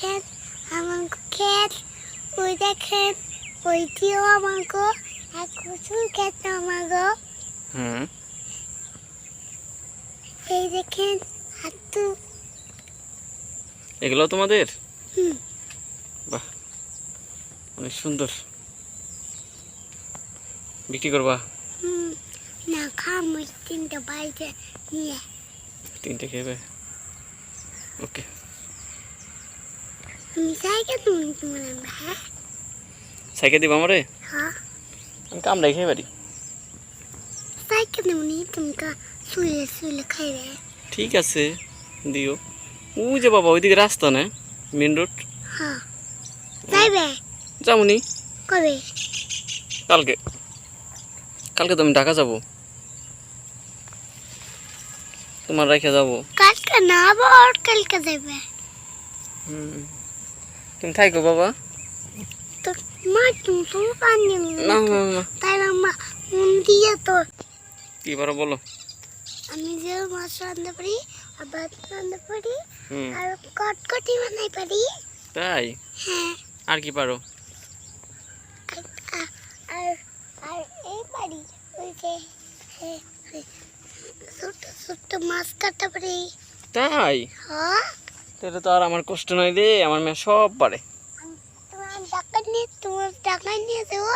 দেখেন আমাকে ক্ষেত, ওই দেখেন ওইটিও আমাকে, এক প্রচুর ক্ষেত আমাকে। এই দেখেন হাতু, এগুলো তোমাদের? বাহ, অনেক সুন্দর। বিক্রি করবা? না খামো, তিনটা বাইরে নিয়ে। তিনটে খেবে? ওকে। আমি সাইকেল তুমি তোমার হ্যাঁ সাইকেল দিব আমারে? হ্যাঁ আমি কামড়াই খেয়ে পারি। সাইকেল তুমি তুমি শুলে শুলে খাইবে। ঠিক আছে, দিও। ওই যে বাবা, ওইদিকে রাস্তা না, মেন রোড। হ্যাঁ যাইবে? যাবনি। কবে? কালকে। কালকে তো আমি ঢাকা যাবো, তোমার রেখে যাবো। কালকে না, আবার কালকে যাইবে। তুমি থাকো বাবা। তো মা তুমি তো পানি না না না, তাই না মা মন দিয়ে তো। কি পারো বলো? আমি যে মাছ রান্না পারি, আর ভাত রান্না পারি, হুম, আর কটকটি বানাই পারি। তাই? হ্যাঁ আর কি পারো? আর আর আর এই পারি ওই যে ছোট ছোট মাছ কাটতে পারি। তাই? হ্যাঁ তাহলে তো আর আমার কষ্ট নয় রে, আমার মেয়ে সব পারে। তোমার টাকা নিয়ে দেবো,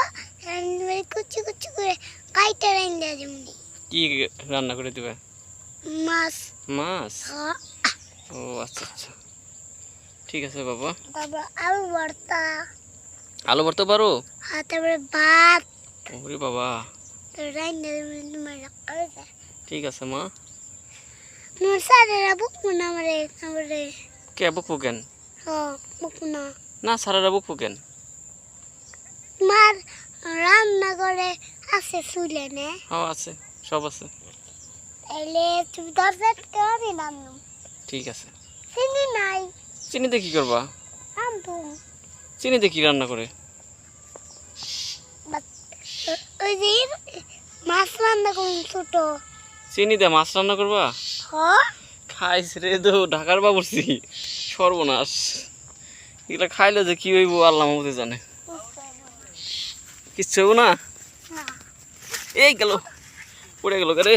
কুচি কুচি করে কাইটা রান্না যেমনি। কি রান্না করে দিবে? মাছ। মাছ? হ্যাঁ ও আচ্ছা আচ্ছা, ঠিক আছে বাবা। তারপর আলু ভর্তা। আলু ভর্তা পারো? আর তারপরে ভাত। ওরে বাবা, রান্না তোমার ঠিক আছে মা। তোমার স্যারেরা বুকবো না আমারে আমারে। কে বকবো কেন? হ্যাঁ বুকবো না। না, সারারা বকবো কেন? তোমার রান্না করে আছে চুলে নে। হ্যাঁ আছে, সব আছে। তাইলে তুমি দরজা কেমন রান্না? ঠিক আছে। চিনি নাই। চিনিতে কি করবা? রান্ধুম। চিনিতে কি রান্না করে? ওই যে মাছ রান্না করুন ছোট। চিনিতে মাছ রান্না করবা? হ্যাঁ খাইস রে তো, ঢাকার বাবুর্চি, সর্বনাশ। এগুলা খাইলে যে কি হইব আল্লাহ মাহবুদে জানে। কিচ্ছু হইব না। এই গেল, পড়ে গেল রে।